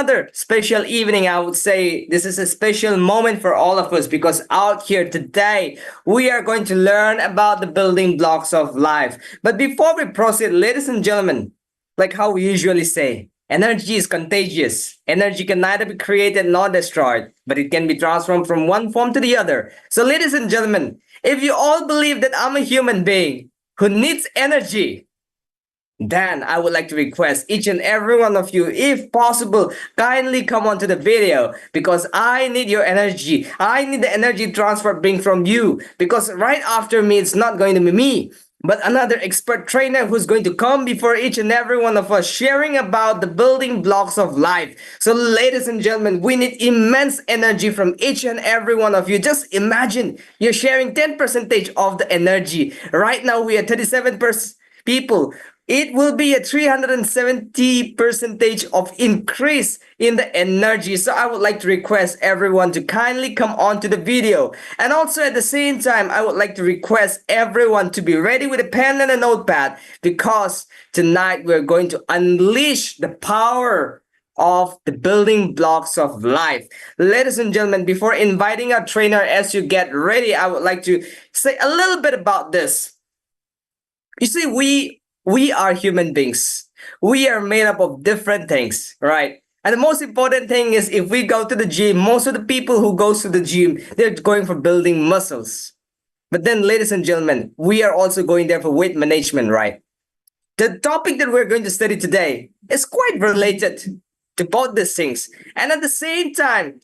Another special evening. I would say this is a special moment for all of us because out here today we are going to learn about the building blocks of life. But before we proceed, ladies and gentlemen, like how we usually say, energy is contagious. Energy can neither be created nor destroyed, but it can be transformed from one form to the other. So, ladies and gentlemen, if you all believe that I'm a human being who needs energy, then I would like to request each and every one of you, if possible, kindly come onto the video because I need your energy. I need the energy transfer being from you because right after me, it's not going to be me, but another expert trainer who's going to come before each and every one of us sharing about the building blocks of life. So, ladies and gentlemen, we need immense energy from each and every one of you. Just imagine you're sharing 10% of the energy. Right now, we are 37% people. It will be a 370 percentage of increase in the energy. So I would like to request everyone to kindly come on to the video. And also at the same time, I would like to request everyone to be ready with a pen and a notepad because tonight we're going to unleash the power of the building blocks of life. Ladies and gentlemen, before inviting our trainer as you get ready, I would like to say a little bit about this. You see, we are human beings. We are made up of different things, right? And the most important thing is if we go to the gym, most of the people who goes to the gym, they're going for building muscles. But then, ladies and gentlemen, we are also going there for weight management, right? The topic that we're going to study today is quite related to both these things. And at the same time,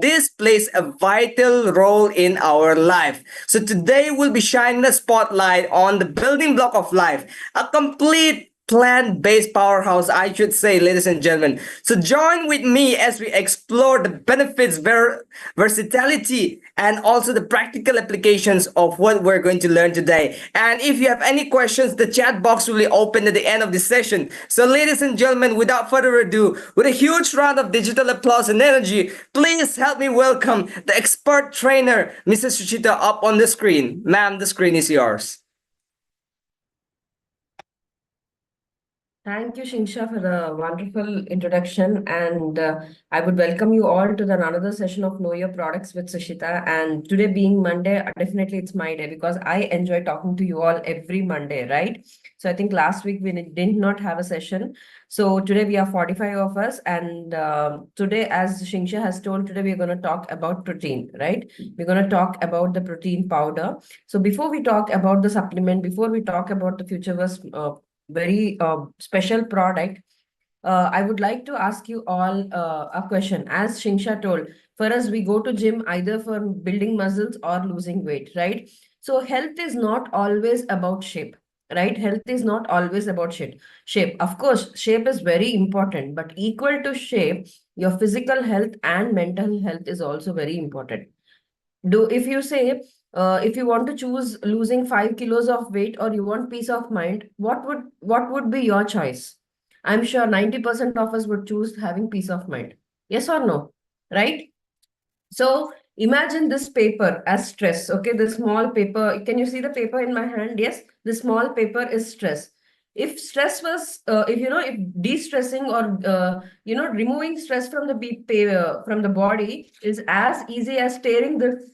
this plays a vital role in our life. So today we'll be shining the spotlight on the building block of life, a complete plant-based powerhouse, I should say, ladies and gentlemen. So join with me as we explore the benefits, versatility, and also the practical applications of what we're going to learn today. And if you have any questions, the chat box will be open at the end of the session. So, ladies and gentlemen, without further ado, with a huge round of digital applause and energy, please help me welcome the expert trainer, Mrs. Suchita, up on the screen. Ma'am, the screen is yours. Thank you, Shingsha, for the wonderful introduction. And I would welcome you all to another session of Know Your Products with Sushita. And today being Monday, definitely it's my day because I enjoy talking to you all every Monday, right? So I think last week we did not have a session. So today we are 45 of us. And today, as Shingsha has told, today we're going to talk about protein, right? We're going to talk about the protein powder. So before we talk about the supplement, before we talk about the Futureverse very special product, I would like to ask you all a question. As Shingsha told, for us, we go to gym either for building muscles or losing weight, right? So health is not always about shape, right? Health is not always about shape. Shape, of course, shape is very important, but equal to shape, your physical health and mental health is also very important. If you say if you want to choose losing 5 kilos of weight or you want peace of mind, what would be your choice? I'm sure 90% of us would choose having peace of mind. Yes or no? Right? So imagine this paper as stress. Okay, the small paper. Can you see the paper in my hand? Yes, the small paper is stress. If stress was, if de-stressing or removing stress from from the body is as easy as tearing the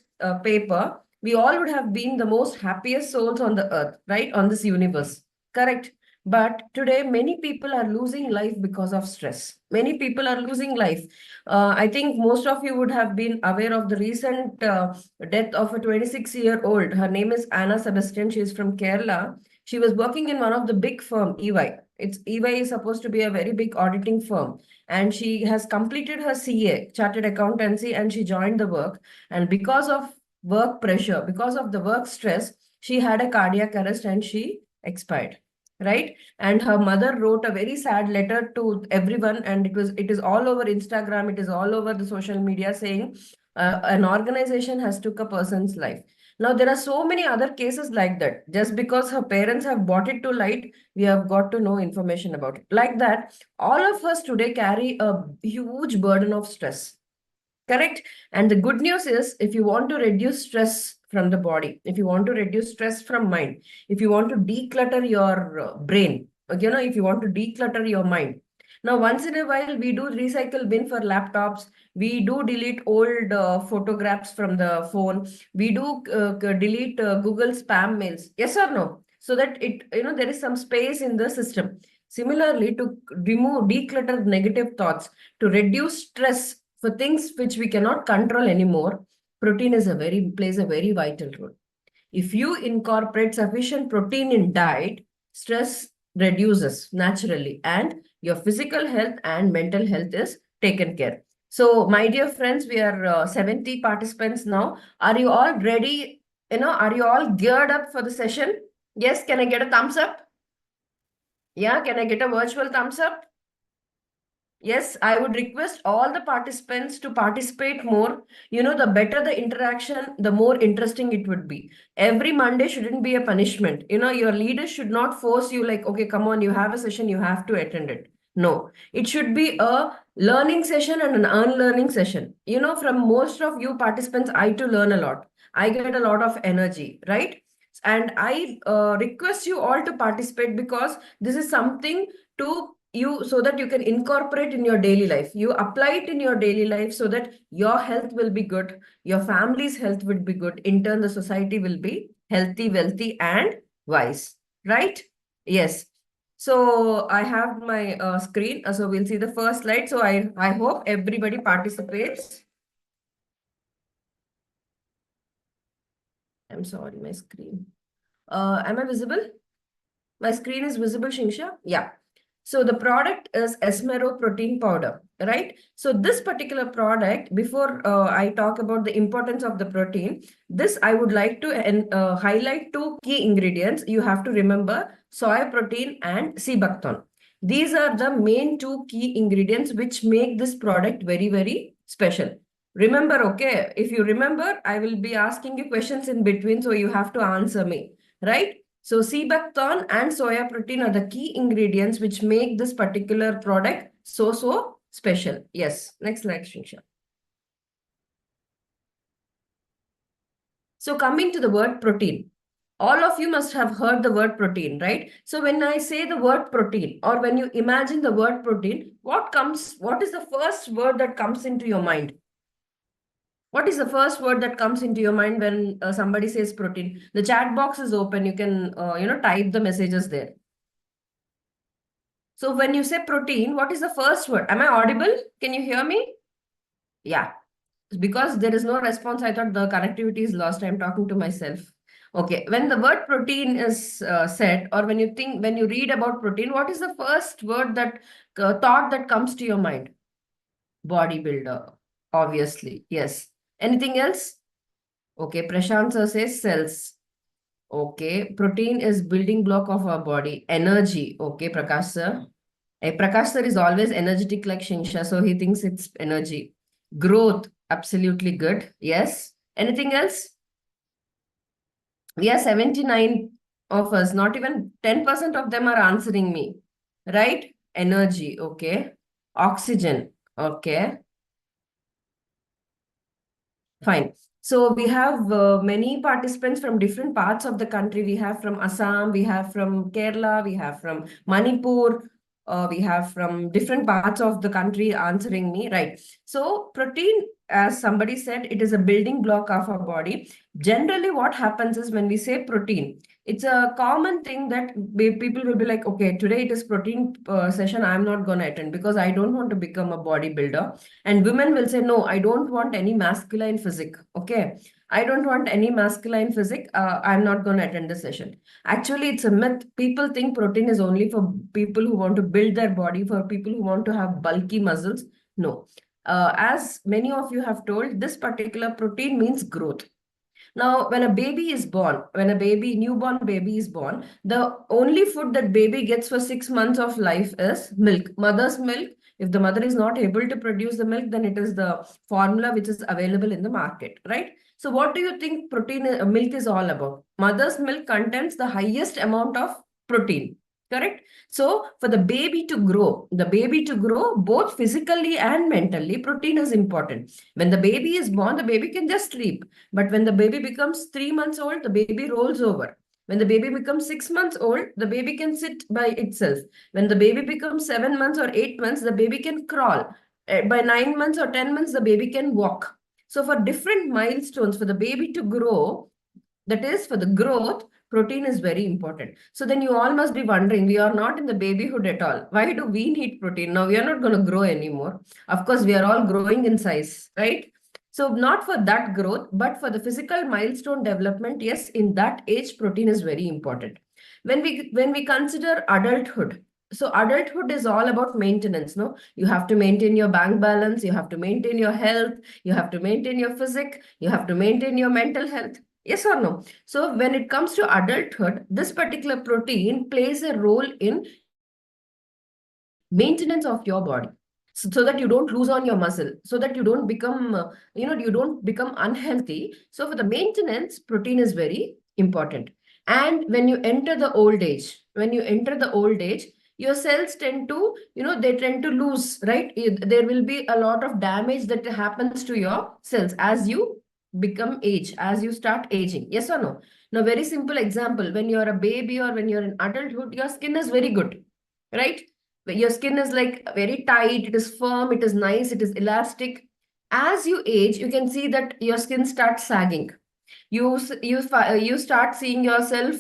paper, we all would have been the most happiest souls on the earth, right? On this universe, correct? But today, many people are losing life because of stress. Many people are losing life. I think most of you would have been aware of the recent death of a 26-year-old. Her name is Anna Sebastian. She is from Kerala. She was working in one of the big firm, EY. It's EY is supposed to be a very big auditing firm. And she has completed her CA, Chartered Accountancy, and she joined the work. And because of work pressure, because of the work stress, she had a cardiac arrest and she expired, right? And her mother wrote a very sad letter to everyone, and it is all over Instagram, it is all over the social media, saying an organization has took a person's life. Now there are so many other cases like that. Just because her parents have brought it to light, we have got to know information about it. Like that, all of us today carry a huge burden of stress. Correct. And the good news is, if you want to reduce stress from the body, if you want to reduce stress from mind, if you want to declutter your brain, if you want to declutter your mind, Now, once in a while, we do recycle bin for laptops. We do delete old photographs from the phone. We do delete Google spam mails. Yes or no? So that there is some space in the system. Similarly, to remove, declutter negative thoughts, to reduce stress for things which we cannot control anymore, protein plays a very vital role. If you incorporate sufficient protein in diet, stress reduces naturally and your physical health and mental health is taken care. So, my dear friends, we are 70 participants now. Are you all ready? Are you all geared up for the session? Yes, can I get a thumbs up? Yeah, can I get a virtual thumbs up? Yes, I would request all the participants to participate more. The better the interaction, the more interesting it would be. Every Monday shouldn't be a punishment. Your leaders should not force you like, okay, come on, you have a session, you have to attend it. No, it should be a learning session and an unlearning session. From most of you participants, I too learn a lot. I get a lot of energy, right? And I request you all to participate because this is something to you so that you can incorporate in your daily life. You apply it in your daily life so that your health will be good, your family's health will be good, in turn the society will be healthy, wealthy and wise, right? Yes. So I have my screen, so we'll see the first slide. So I hope everybody participates. I'm sorry, my screen. Am I visible? My screen is visible, Shingsha? Yeah. So the product is Esmero protein powder, right? So this particular product, before I talk about the importance of the protein, this I would like to highlight two key ingredients. You have to remember soy protein and sea buckthorn. These are the main two key ingredients which make this product very, very special. Remember, okay? If you remember, I will be asking you questions in between, so you have to answer me, right? So sea buckthorn and soya protein are the key ingredients which make this particular product so special. Yes. Next slide, Shingsha. So coming to the word protein. All of you must have heard the word protein, right? So when I say the word protein or when you imagine the word protein, what is the first word that comes into your mind? What is the first word that comes into your mind when somebody says protein? The chat box is open. You can, type the messages there. So when you say protein, what is the first word? Am I audible? Can you hear me? Yeah. Because there is no response, I thought the connectivity is lost. I'm talking to myself. Okay. When the word protein is said, or when you read about protein, what is the first word thought that comes to your mind? Bodybuilder. Obviously. Yes. Anything else? Okay. Prashant sir says cells. Okay. Protein is building block of our body. Energy. Okay. Prakash sir. Prakash sir is always energetic like Shinsha, so he thinks it's energy. Growth, absolutely good. Yes. Anything else? We are 79 of us, not even 10% of them are answering me. Right? Energy, okay. Oxygen, okay. Fine. So we have many participants from different parts of the country. We have from Assam, we have from Kerala, we have from Manipur, we have from different parts of the country answering me, right? So protein, as somebody said, it is a building block of our body. Generally, what happens is when we say protein, it's a common thing that people will be like, okay, today it is protein session. I'm not going to attend because I don't want to become a bodybuilder. And women will say, no, I don't want any masculine physique. Okay. I don't want any masculine physique. I'm not going to attend the session. Actually, it's a myth. People think protein is only for people who want to build their body, for people who want to have bulky muscles. No. As many of you have told, this particular protein means growth. Now, when a baby is born, newborn baby is born, the only food that baby gets for 6 months of life is milk, mother's milk. If the mother is not able to produce the milk, then it is the formula which is available in the market, right? So what do you think milk is all about? Mother's milk contains the highest amount of protein, correct? So for the baby to grow both physically and mentally, protein is important. When the baby is born, the baby can just sleep. But when the baby becomes 3 months old, the baby rolls over. When the baby becomes 6 months old, the baby can sit by itself. When the baby becomes 7 months or 8 months, the baby can crawl. By 9 months or 10 months, the baby can walk. So for different milestones, for the baby to grow, that is for the growth, protein is very important. So then you all must be wondering, we are not in the babyhood at all. Why do we need protein? Now we are not going to grow anymore. Of course, we are all growing in size, right? So not for that growth, but for the physical milestone development, yes, in that age, protein is very important. When we consider adulthood, so adulthood is all about maintenance, no? You have to maintain your bank balance, you have to maintain your health, you have to maintain your physique, you have to maintain your mental health. Yes or no? So when it comes to adulthood, this particular protein plays a role in maintenance of your body. So that you don't lose on your muscle, so that you don't become, you don't become unhealthy. So for the maintenance, protein is very important. And when you enter the old age, your cells tend to, they tend to lose, right? There will be a lot of damage that happens to your cells as you as you start aging. Yes or no? Now, very simple example, when you're a baby or when you're in adulthood, your skin is very good, right? Your skin is like very tight, it is firm, it is nice, it is elastic. As you age, you can see that your skin starts sagging. You start seeing yourself,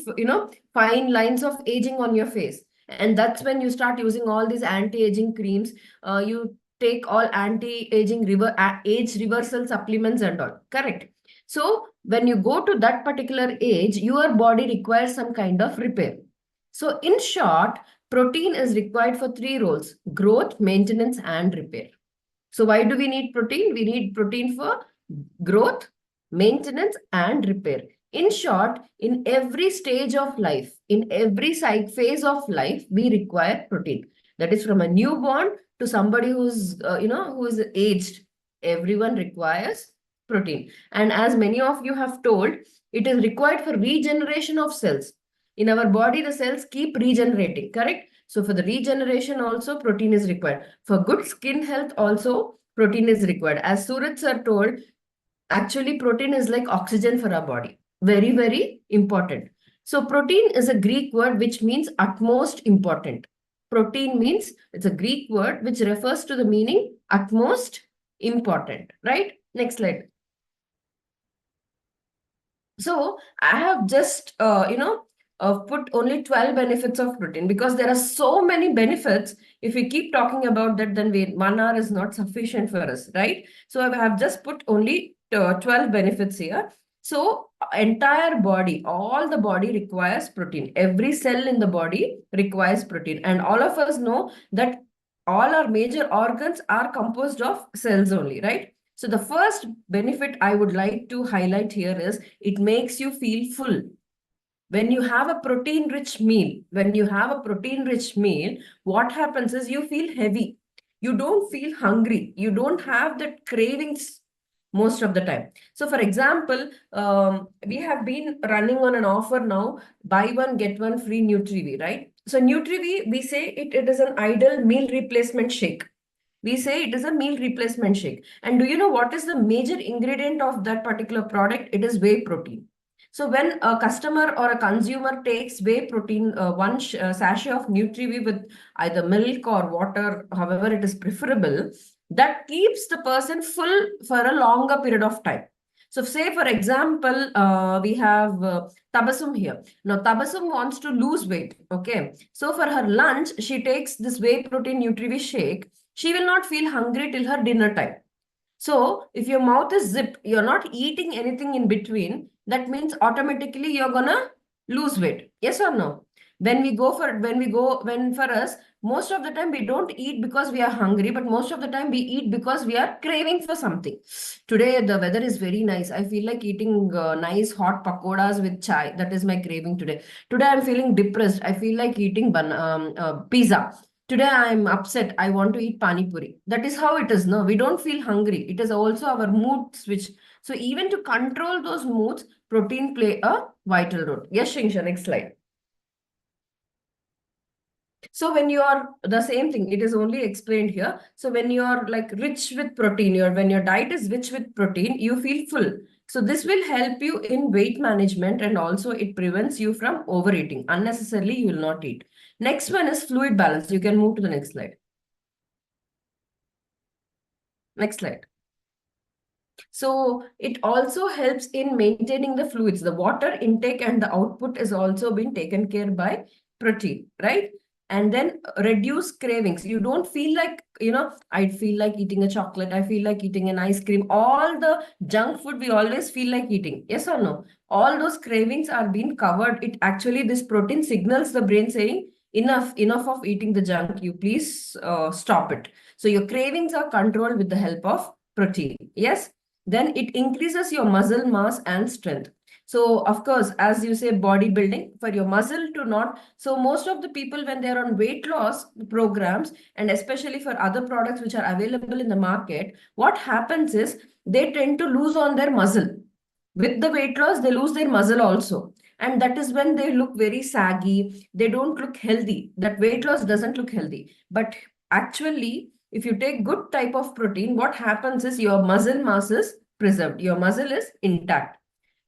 fine lines of aging on your face. And that's when you start using all these anti-aging creams. You take all anti-aging age reversal supplements and all. Correct. So when you go to that particular age, your body requires some kind of repair. So in short, protein is required for three roles: growth, maintenance, and repair. So why do we need protein? We need protein for growth, maintenance, and repair. In short, in every stage of life, in every phase of life, we require protein. That is from a newborn to somebody who is aged. Everyone requires protein. And as many of you have told, it is required for regeneration of cells. In our body, the cells keep regenerating, correct? So for the regeneration also, protein is required. For good skin health also, protein is required. As Suraj sir told, actually protein is like oxygen for our body. Very, very important. So protein is a Greek word which means utmost important. Protein means, it's a Greek word which refers to the meaning utmost important, right? Next slide. So I have just, put only 12 benefits of protein because there are so many benefits. If we keep talking about that, then 1 hour is not sufficient for us, right? So I have just put only 12 benefits here. So entire body, all the body requires protein. Every cell in the body requires protein. And all of us know that all our major organs are composed of cells only, right? So the first benefit I would like to highlight here is it makes you feel full. When you have a protein-rich meal, what happens is you feel heavy. You don't feel hungry. You don't have that cravings most of the time. So for example, we have been running on an offer now, buy one, get one free NutriV, right? So NutriV, we say it is an ideal meal replacement shake. We say it is a meal replacement shake. And do you know what is the major ingredient of that particular product? It is whey protein. So when a customer or a consumer takes whey protein, one sachet of NutriV with either milk or water, however it is preferable, that keeps the person full for a longer period of time. So say, for example, we have Tabasum here. Now, Tabasum wants to lose weight, okay? So for her lunch, she takes this whey protein NutriV shake. She will not feel hungry till her dinner time. So if your mouth is zipped, you're not eating anything in between, that means automatically you're gonna lose weight. Yes or no? When for us, most of the time we don't eat because we are hungry, but most of the time we eat because we are craving for something. Today the weather is very nice. I feel like eating nice hot pakoras with chai. That is my craving today. Today I'm feeling depressed. I feel like eating pizza. Today I'm upset. I want to eat pani puri. That is how it is. No, we don't feel hungry. It is also our mood switch. So even to control those moods, protein play a vital role. Yes, Shingsha, next slide. So when you are the same thing, it is only explained here. So when you are like rich with protein, when your diet is rich with protein, you feel full. So this will help you in weight management, and also it prevents you from overeating. Unnecessarily, you will not eat. Next one is fluid balance. You can move to the next slide. Next slide. So it also helps in maintaining the fluids. The water intake and the output is also being taken care by protein, right? And then reduce cravings. You don't feel like, I feel like eating a chocolate. I feel like eating an ice cream. All the junk food we always feel like eating. Yes or no? All those cravings are being covered. It actually, this protein signals the brain saying, enough of eating the junk. You please stop it. So your cravings are controlled with the help of protein. Yes. Then it increases your muscle mass and strength. So of course, as you say, bodybuilding, for your muscle to not, so most of the people when they're on weight loss programs, and especially for other products which are available in the market, what happens is they tend to lose on their muscle. With the weight loss, they lose their muscle also. And that is when they look very saggy. They don't look healthy. That weight loss doesn't look healthy. But actually, if you take good type of protein, what happens is your muscle mass is preserved. Your muscle is intact.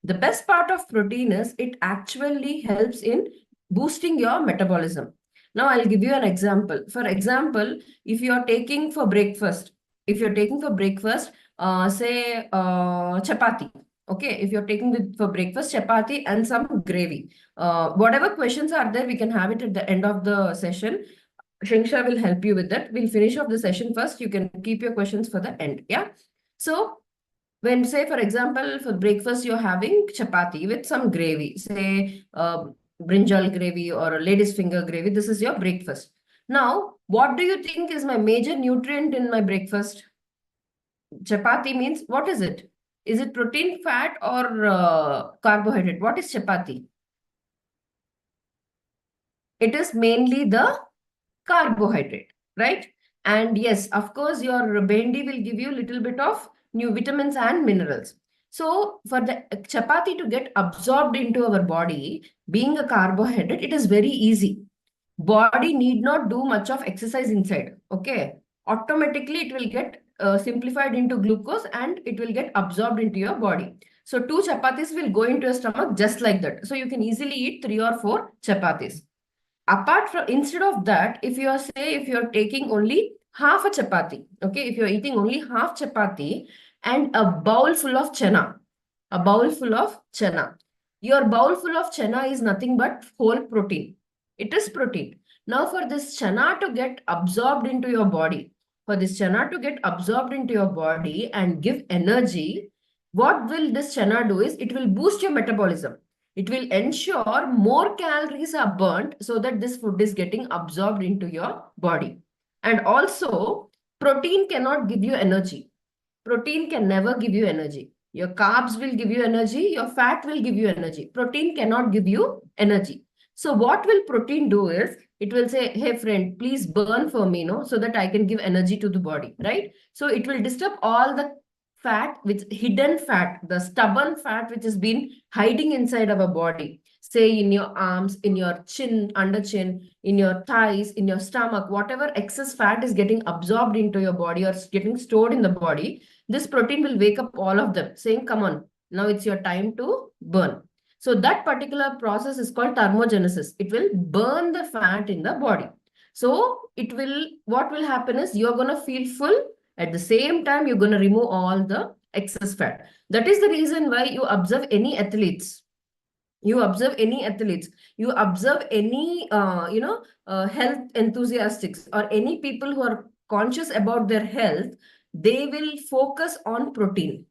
The best part of protein is it actually helps in boosting your metabolism. Now, I'll give you an example. For example, if you're taking for breakfast, say chapati. Okay, if you're taking for breakfast chapati and some gravy, whatever questions are there, we can have it at the end of the session. Shingsha will help you with that. We'll finish off the session first. You can keep your questions for the end. Yeah. So when, say, for example, for breakfast, you're having chapati with some gravy, say brinjal gravy or a lady's finger gravy. This is your breakfast. Now, what do you think is my major nutrient in my breakfast? Chapati means, what is it? Is it protein, fat, or carbohydrate? What is chapati? It is mainly the carbohydrate, right? And yes, of course, your bendi will give you a little bit of new vitamins and minerals. So for the chapati to get absorbed into our body, being a carbohydrate, it is very easy. Body need not do much of exercise inside. Okay. Automatically, it will get simplified into glucose and it will get absorbed into your body. So two chapatis will go into your stomach just like that. So you can easily eat 3 or 4 chapatis. Apart from, instead of that, if you're taking only half a chapati, okay, if you're eating only half chapati and a bowl full of chana, your bowl full of chana is nothing but whole protein. It is protein. Now for this chana to get absorbed into your body, and give energy, what will this chana do is it will boost your metabolism. It will ensure more calories are burnt so that this food is getting absorbed into your body. And also, protein cannot give you energy. Protein can never give you energy. Your carbs will give you energy, your fat will give you energy. Protein cannot give you energy. So what will protein do is, it will say, hey friend, please burn for me, no, so that I can give energy to the body, right? So it will disturb all the fat, which hidden fat, the stubborn fat which has been hiding inside our body, say in your arms, in your chin, under chin, in your thighs, in your stomach, whatever excess fat is getting absorbed into your body or getting stored in the body, this protein will wake up all of them saying, come on, now it's your time to burn. So that particular process is called thermogenesis. It will burn the fat in the body. So what will happen is you're going to feel full. At the same time, you're going to remove all the excess fat. That is the reason why you observe any athletes. You observe any health enthusiasts or any people who are conscious about their health. They will focus on protein.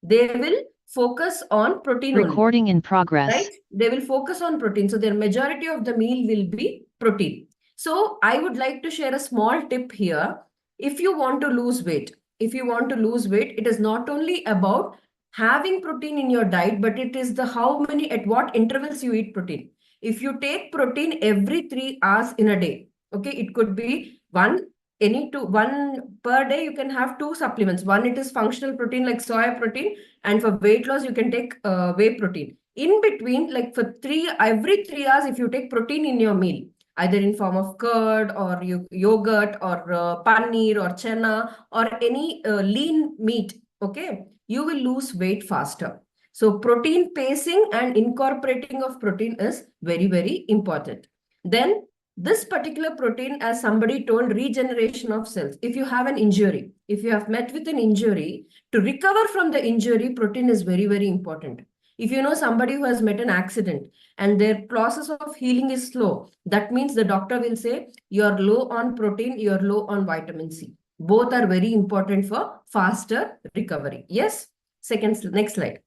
They will focus on protein only. Recording in progress. Right? They will focus on protein. So their majority of the meal will be protein. So I would like to share a small tip here. If you want to lose weight, it is not only about having protein in your diet, but it is at what intervals you eat protein. If you take protein every 3 hours in a day, okay, it could be one per day. You can have 2 supplements. One, it is functional protein like soy protein, and for weight loss you can take whey protein. In between, like every 3 hours, if you take protein in your meal, either in form of curd or yogurt or paneer or chana or any lean meat, okay, you will lose weight faster. So protein pacing and incorporating of protein is very, very important. Then this particular protein, as somebody told, regeneration of cells. If you have an injury, if you have met with an injury, to recover from the injury, protein is very, very important. If you know somebody who has met an accident and their process of healing is slow, that means the doctor will say, you're low on protein, you're low on vitamin C. Both are very important for faster recovery. Yes? Next slide.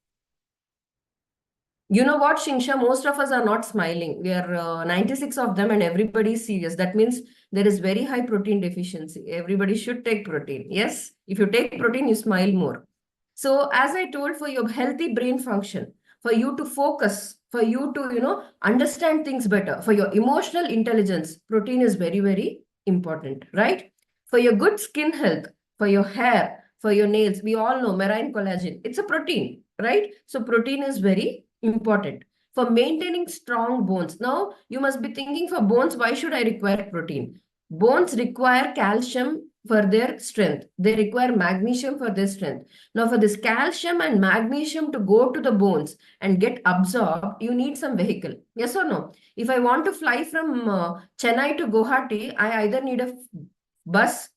You know what, Shingsha? Most of us are not smiling. We are 96 of them and everybody is serious. That means there is very high protein deficiency. Everybody should take protein. Yes? If you take protein, you smile more. So as I told, for your healthy brain function, for you to focus, for you to, understand things better, for your emotional intelligence, protein is very, very important, right? For your good skin health, for your hair, for your nails, we all know marine collagen. It's a protein, right? So protein is very important. For maintaining strong bones. Now, you must be thinking, for bones, why should I require protein? Bones require calcium for their strength. They require magnesium for their strength. Now, for this calcium and magnesium to go to the bones and get absorbed, you need some vehicle. Yes or no? If I want to fly from Chennai to Guwahati, I either need a bus,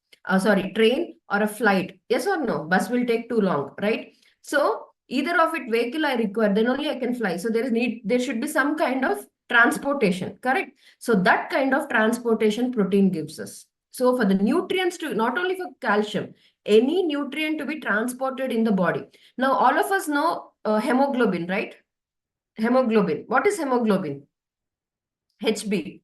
train or a flight. Yes or no? Bus will take too long, right? So either of it vehicle I require, then only I can fly. So there should be some kind of transportation, correct? So that kind of transportation protein gives us. So for the nutrients to, not only for calcium, any nutrient to be transported in the body. Now, all of us know hemoglobin, right? Hemoglobin. What is hemoglobin? HB.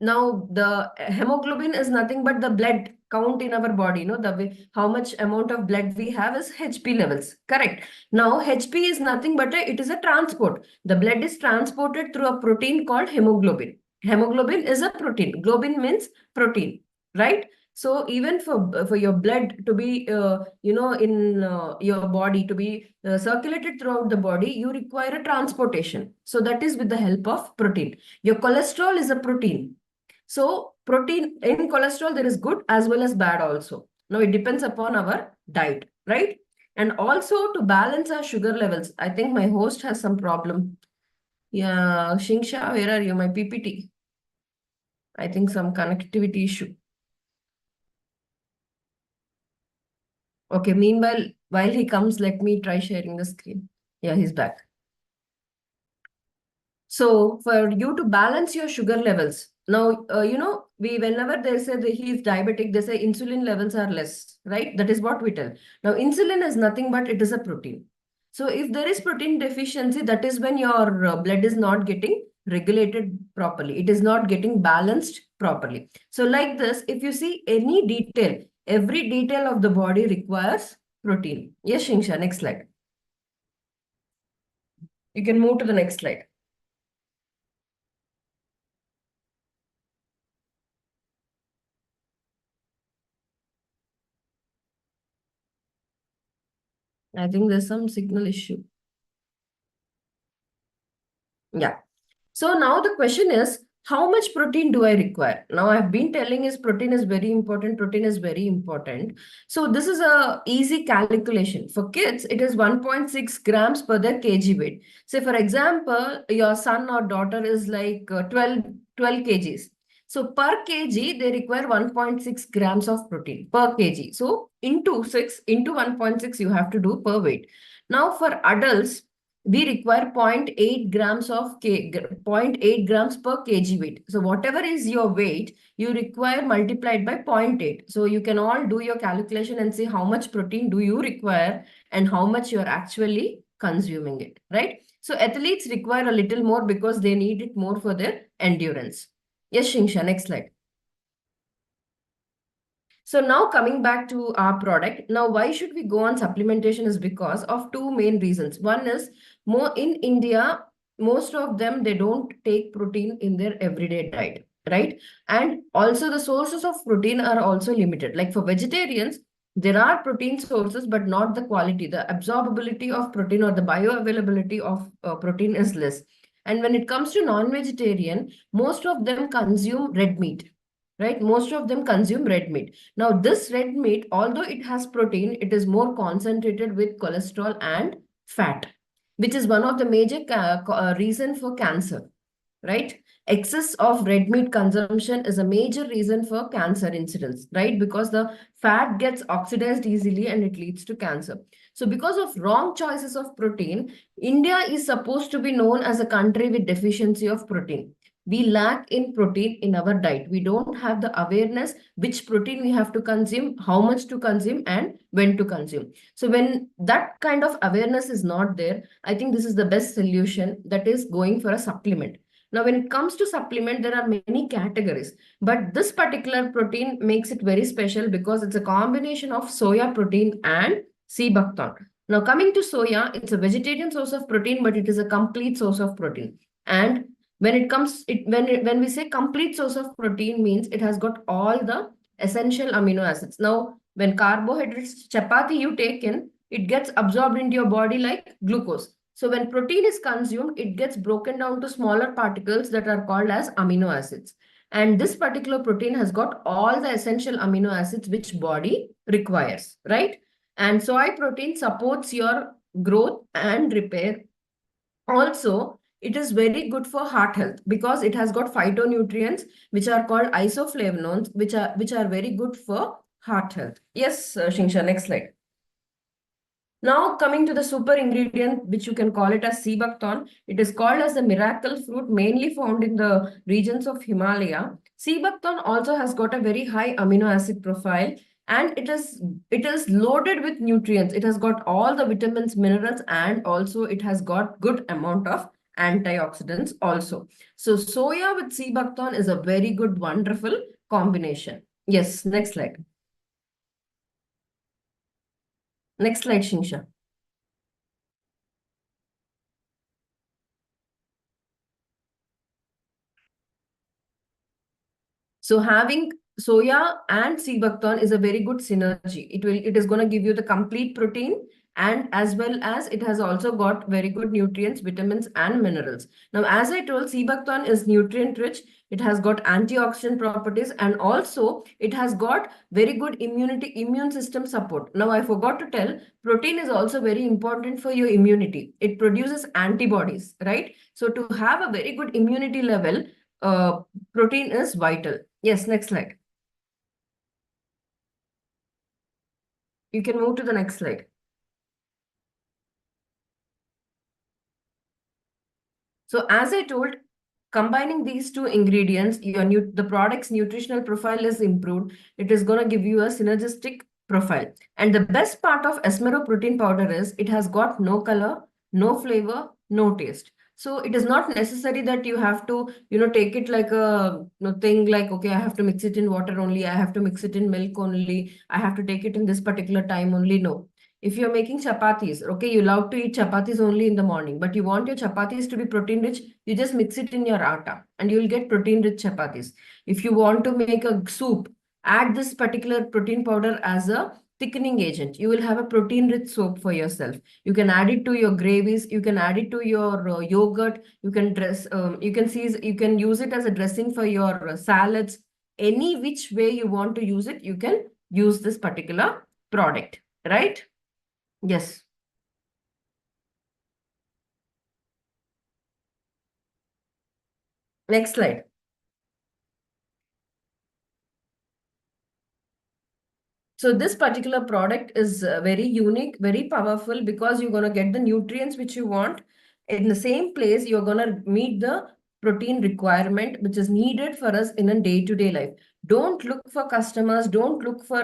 Now, the hemoglobin is nothing but the blood count in our body, the way, how much amount of blood we have is HP levels, correct? Now, HP is nothing but it is a transport. The blood is transported through a protein called hemoglobin. Hemoglobin is a protein. Globin means protein, right? So even for your blood to be, in your body to be circulated throughout the body, you require a transportation. So that is with the help of protein. Your cholesterol is a protein. So protein in cholesterol, there is good as well as bad also. Now it depends upon our diet, right? And also to balance our sugar levels. I think my host has some problem. Yeah, Shingsha, where are you? My PPT. I think some connectivity issue. Okay, meanwhile, while he comes, let me try sharing the screen. Yeah, he's back. So for you to balance your sugar levels, now, whenever they say that he is diabetic, they say insulin levels are less, right? That is what we tell. Now, insulin is nothing but it is a protein. So if there is protein deficiency, that is when your blood is not getting regulated properly. It is not getting balanced properly. So like this, if you see any detail, every detail of the body requires protein. Yes, Shingsha, next slide. You can move to the next slide. I think there's some signal issue. Yeah. So now the question is, how much protein do I require? Now I've been telling is protein is very important. Protein is very important. So this is a easy calculation. For kids, it is 1.6 grams per their kg weight. Say for example, your son or daughter is like 12 kgs. So per kg, they require 1.6 grams of protein per kg. So into 6 into 1.6 you have to do per weight. Now for adults, we require zero point 0.8 grams of zero point 0.8 grams per kg weight. So whatever is your weight, you require multiplied by 0.8. So you can all do your calculation and see how much protein do you require and how much you're actually consuming it, right? So athletes require a little more because they need it more for their endurance. Yes, Shingsha, next slide. So now coming back to our product, now why should we go on supplementation is because of two main reasons. One is more in India, most of them, they don't take protein in their everyday diet, right? And also the sources of protein are also limited. Like for vegetarians, there are protein sources, but not the quality. The absorbability of protein or the bioavailability of protein is less. And when it comes to non-vegetarian, most of them consume red meat. right? Most of them consume red meat. Now, this red meat, although it has protein, it is more concentrated with cholesterol and fat, which is one of the major reason for cancer, right? Excess of red meat consumption is a major reason for cancer incidence, right? Because the fat gets oxidized easily and it leads to cancer. So because of wrong choices of protein, India is supposed to be known as a country with deficiency of protein. We lack in protein in our diet. We don't have the awareness which protein we have to consume, how much to consume, and when to consume. So when that kind of awareness is not there, I think this is the best solution, that is going for a supplement. Now, when it comes to supplement, there are many categories, but this particular protein makes it very special because it's a combination of soya protein and sea buckthorn. Now, coming to soya, it's a vegetarian source of protein, but it is a complete source of protein. And when it comes, when we say complete source of protein, means it has got all the essential amino acids. Now, when carbohydrates, chapati you take in, it gets absorbed into your body like glucose. So when protein is consumed, it gets broken down to smaller particles that are called as amino acids. And this particular protein has got all the essential amino acids which body requires, right? And soy protein supports your growth and repair. Also, it is very good for heart health because it has got phytonutrients which are called isoflavonoids, which are very good for heart health. Yes, Shingsha, next slide. Now coming to the super ingredient, which you can call it as sea buckthorn. It is called as the miracle fruit, mainly found in the regions of Himalaya. Sea buckthorn also has got a very high amino acid profile, and it is loaded with nutrients. It has got all the vitamins, minerals, and also it has got good amount of antioxidants also. So soya with sea buckthorn is a very good, wonderful combination. Yes, next slide. Next slide, Shingsha. So having soya and sea buckthorn is a very good synergy. It is going to give you the complete protein, and as well as it has also got very good nutrients, vitamins, and minerals. Now, as I told, sea buckthorn is nutrient rich. It has got antioxidant properties, and also it has got very good immune system support. Now, I forgot to tell, protein is also very important for your immunity. It produces antibodies, right? So to have a very good immunity level, uh, protein is vital. Yes, next slide. You can move to the next slide. So as I told, combining these two ingredients, the product's nutritional profile is improved. It is going to give you a synergistic profile. And the best part of Esmero protein powder is it has got no color, no flavor, no taste. So it is not necessary that you have to, take it like a thing like, okay, I have to mix it in water only, I have to mix it in milk only, I have to take it in this particular time only. No. If you're making chapatis, okay, you love to eat chapatis only in the morning, but you want your chapatis to be protein rich, you just mix it in your atta and you'll get protein rich chapatis. If you want to make a soup, add this particular protein powder as a thickening agent. You will have a protein rich soup for yourself. You can add it to your gravies, you can add it to your yogurt, you can use it as a dressing for your salads. Any which way you want to use it, you can use this particular product, right? Yes. Next slide. So this particular product is very unique, very powerful because you're going to get the nutrients which you want. In the same place, you're going to meet the protein requirement which is needed for us in a day-to-day life. Don't look for customers. Don't look for,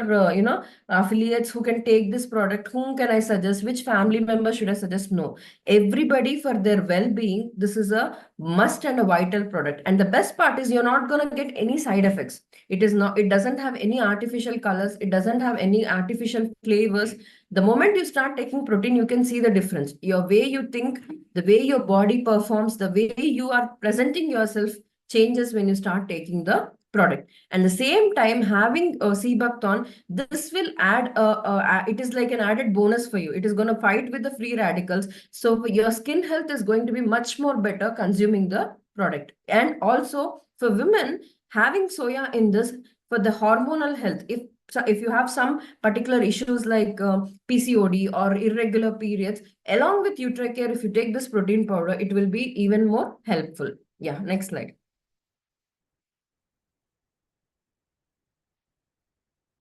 affiliates who can take this product. Whom can I suggest? Which family member should I suggest? No. Everybody, for their well-being, this is a must and a vital product. And the best part is you're not going to get any side effects. It doesn't have any artificial colors. It doesn't have any artificial flavors. The moment you start taking protein, you can see the difference. Your way you think, the way your body performs, the way you are presenting yourself changes when you start taking the product. And the same time, having a Cbuckthorn, this will add it is like an added bonus for you. It is going to fight with the free radicals. So your skin health is going to be much more better consuming the product. And also for women, having soya in this for the hormonal health. If you have some particular issues like PCOD or irregular periods, along with Utricare, if you take this protein powder, it will be even more helpful. Yeah, next slide.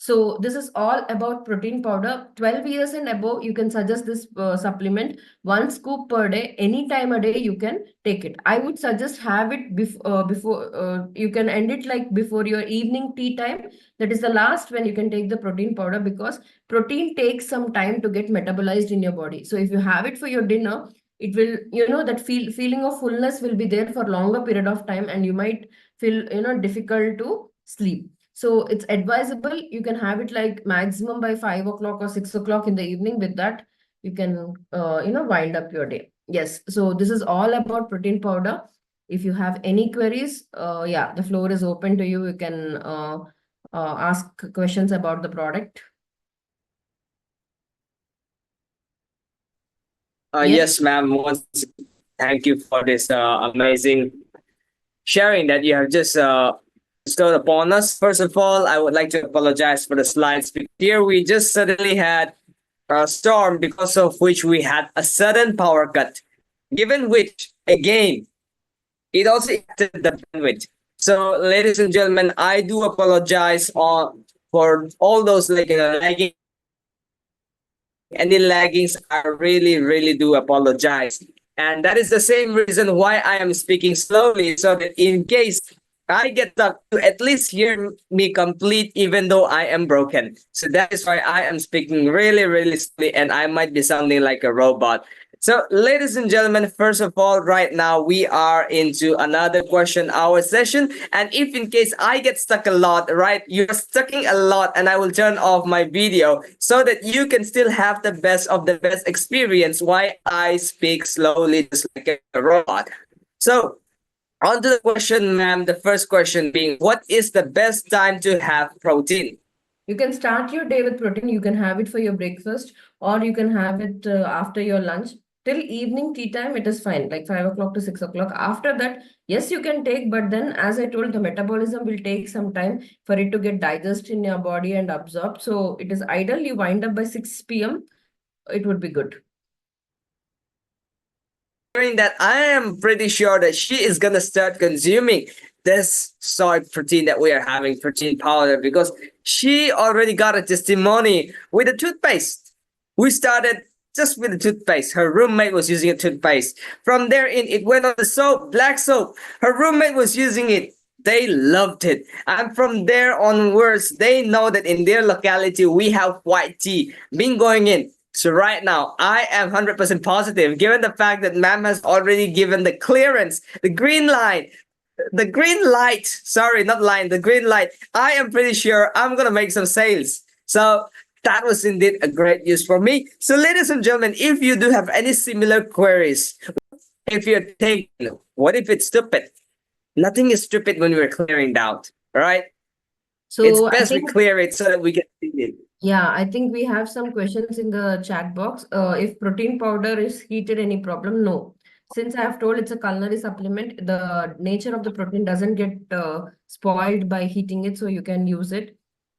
So this is all about protein powder. 12 years and above, you can suggest this supplement. 1 scoop per day, any time a day, you can take it. I would suggest have it before you can end it like before your evening tea time. That is the last when you can take the protein powder, because protein takes some time to get metabolized in your body. So if you have it for your dinner, it will, that feeling of fullness will be there for longer period of time, and you might feel, difficult to sleep. So it's advisable you can have it like maximum by 5 o'clock or 6 o'clock in the evening. With that, you can wind up your day. Yes. So this is all about protein powder. If you have any queries, yeah, the floor is open to you. You can ask questions about the product. Yes. Yes, ma'am. Once thank you for this amazing sharing that you have just bestowed upon us. First of all, I would like to apologize for the slides because here we just suddenly had a storm because of which we had a sudden power cut, given which, again, it also impacted the bandwidth. So, ladies and gentlemen, I do apologize for all those lagging. Any laggings, I really, really do apologize. And that is the same reason why I am speaking slowly, so that in case I get stuck, to at least hear me complete, even though I am broken. So that is why I am speaking really, really slowly, and I might be sounding like a robot. So, ladies and gentlemen, first of all, right now we are into another question hour session. And if in case I get stuck a lot, right, you're stucking a lot, and I will turn off my video so that you can still have the best of the best experience while I speak slowly, just like a robot. So, on to the question, ma'am. The first question being, what is the best time to have protein? You can start your day with protein. You can have it for your breakfast, or you can have it after your lunch. Till evening tea time, it is fine, like 5 o'clock to 6 o'clock. After that, yes, you can take, but then, as I told, the metabolism will take some time for it to get digested in your body and absorbed. So it is ideal you wind up by 6 p.m. It would be good. Hearing that, I am pretty sure that she is gonna start consuming this soy protein that we are having, protein powder, because she already got a testimony with a toothpaste. We started just with the toothpaste. Her roommate was using a toothpaste. From there in, it went on the soap, black soap. Her roommate was using it. They loved it. And from there onwards, they know that in their locality, we have white tea been going in. So right now, I am 100% positive, given the fact that ma'am has already given the clearance, the green light, sorry, not line, the green light. I am pretty sure I'm going to make some sales. So that was indeed a great news for me. So ladies and gentlemen, if you do have any similar queries, if you're thinking, what if it's stupid? Nothing is stupid when we're clearing doubt, all right? It's So I best we think, clear it so that we can see it. yeah, I think we have some questions in the chat box. If protein powder is heated, any problem? No. Since I have told it's a culinary supplement, the nature of the protein doesn't get spoiled by heating it, so you can use it.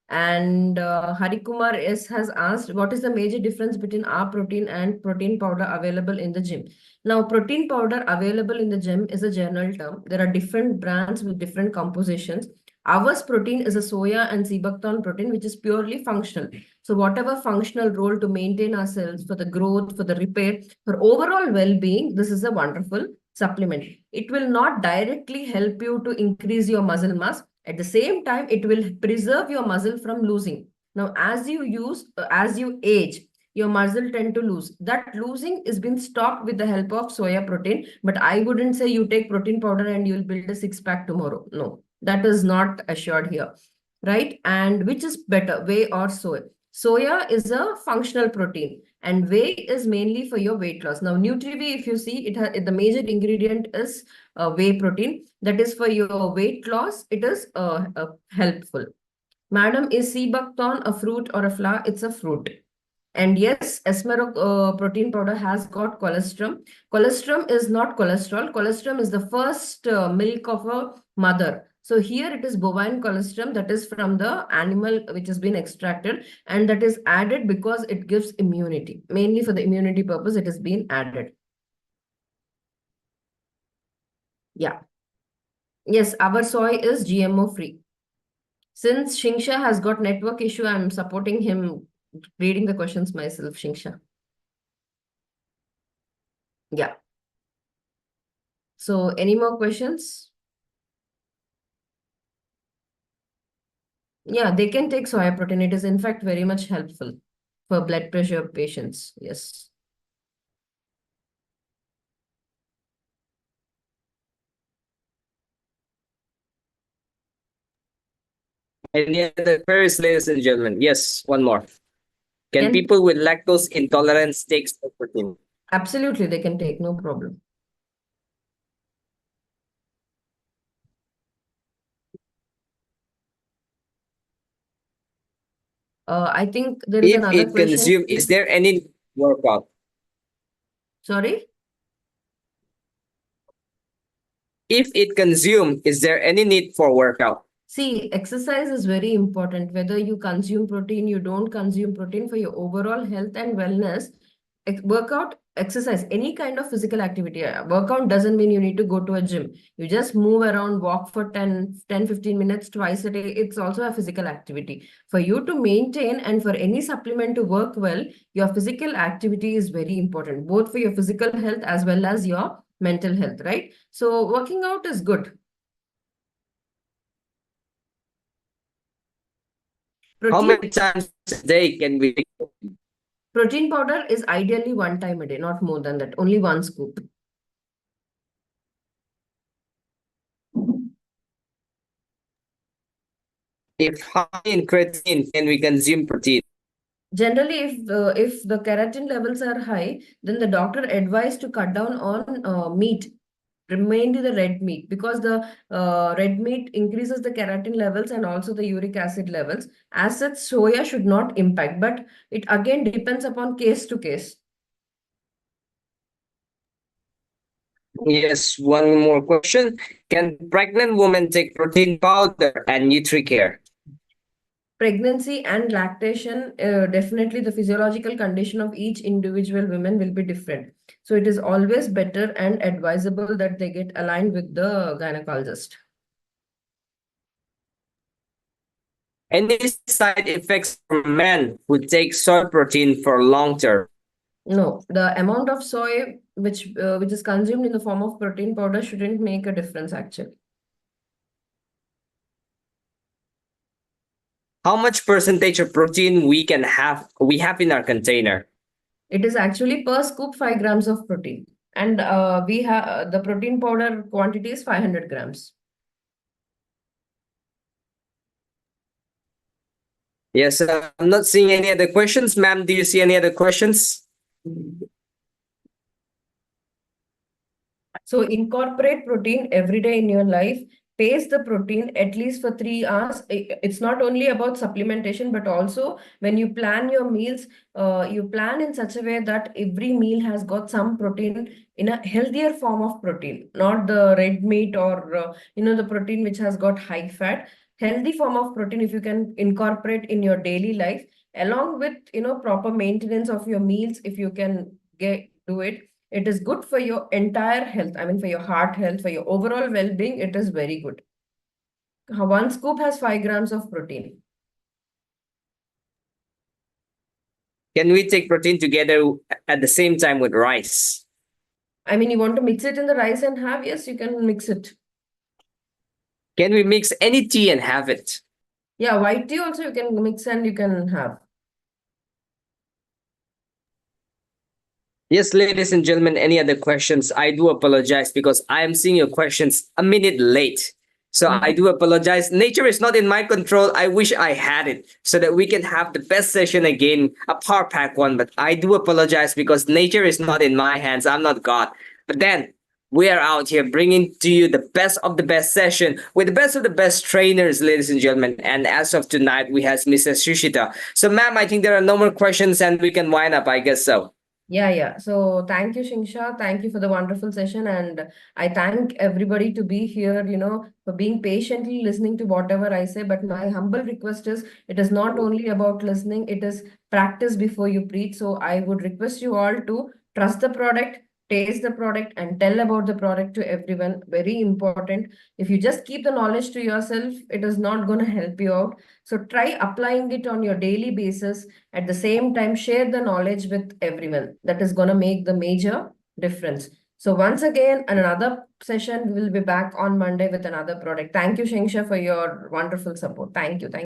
And Harikumar S has asked, what is the major difference between our protein and protein powder available in the gym? Now, protein powder available in the gym is a general term. There are different brands with different compositions. Ours protein is a soya and sebacton protein, which is purely functional. So whatever functional role to maintain ourselves for the growth, for the repair, for overall well-being, this is a wonderful supplement. It will not directly help you to increase your muscle mass. At the same time, it will preserve your muscle from losing. Now, as you age, your muscle tend to lose. That losing is being stopped with the help of soya protein. But I wouldn't say you take protein powder and you'll build a six-pack tomorrow. No, that is not assured here, right? And which is better, whey or soy? Soya is a functional protein, and whey is mainly for your weight loss. Now, NutriWhey, if you see, the major ingredient is whey protein. That is for your weight loss. It is helpful. Madam, is sea buckthorn a fruit or a flower? It's a fruit. And yes, Esmero protein powder has got colostrum. Colostrum is not cholesterol. Colostrum is the first milk of a mother. So here it is bovine colostrum, that is from the animal which has been extracted, and that is added because it gives immunity. Mainly for the immunity purpose, it has been added. Yeah. Yes, our soy is GMO free. Since Shingsha has got network issue, I'm supporting him reading the questions myself, Shingsha. Yeah. So any more questions? Yeah, they can take soya protein. It is in fact very much helpful for blood pressure patients. Yes. Any other queries, ladies and gentlemen? Yes, one more. Can Can people with lactose intolerance take soy protein? absolutely they can take, no problem. I think there is If another it question. consume, is there any workout? Sorry? If it consume, is there any need for workout? See, exercise is very important. Whether you consume protein, you don't consume protein, for your overall health and wellness, workout, exercise, any kind of physical activity. Workout doesn't mean you need to go to a gym. You just move around, walk for 15 minutes twice a day. It's also a physical activity. For you to maintain and for any supplement to work well, your physical activity is very important, both for your physical health as well as your mental health, right? So working out is good. How Protein many times a day can we take? Protein powder is ideally one time a day, not more than that, only one scoop. If high in creatine, can we consume protein? Generally, if the keratin levels are high, then the doctor advised to cut down on meat, mainly the red meat, because the red meat increases the keratin levels and also the uric acid levels. As such, soya should not impact, but it again depends upon case to case. Yes, one more question. Can pregnant women take protein powder and NutriCare? Pregnancy and lactation, definitely the physiological condition of each individual woman will be different. So it is always better and advisable that they get aligned with the gynecologist. Any side effects for men who take soy protein for long term? No, the amount of soy which is consumed in the form of protein powder shouldn't make a difference actually. How much percentage of protein we have in our container? It is actually per scoop 5 grams of protein, and we have the protein powder quantity is 500 grams. Yes, I'm not seeing any other questions. Ma'am, do you see any other questions? So incorporate protein every day in your life. Pace the protein at least for 3 hours. It's not only about supplementation, but also when you plan your meals, you plan in such a way that every meal has got some protein in a healthier form of protein, not the red meat or the protein which has got high fat. Healthy form of protein, if you can incorporate in your daily life, along with proper maintenance of your meals, if you can get do it, it is good for your entire health. I mean, for your heart health, for your overall well-being, it is very good. One scoop has 5 grams of protein. Can we take protein together at the same time with rice? I mean, you want to mix it in the rice and have, yes, you can mix it. Can we mix any tea and have it? Yeah, white tea also you can mix and you can have. Yes, ladies and gentlemen, any other questions? I do apologize because I am seeing your questions a minute late. So I do apologize. Nature is not in my control. I wish I had it so that we can have the best session again, a power pack one. But I do apologize because nature is not in my hands. I'm not God. But then we are out here bringing to you the best of the best session with the best of the best trainers, ladies and gentlemen. And as of tonight, we have Mrs. Shushita. So, ma'am, I think there are no more questions and we can wind up. I guess so. Yeah. So thank you, Shingsha. Thank you for the wonderful session. And I thank everybody to be here, for being patiently listening to whatever I say. But my humble request is it is not only about listening, it is practice before you preach. So I would request you all to trust the product, taste the product, and tell about the product to everyone. Very important. If you just keep the knowledge to yourself, it is not going to help you out. So try applying it on your daily basis. At the same time, share the knowledge with everyone. That is going to make the major difference. So once again, another session, we will be back on Monday with another product. Thank you, Shingsha, for your wonderful support. Thank you.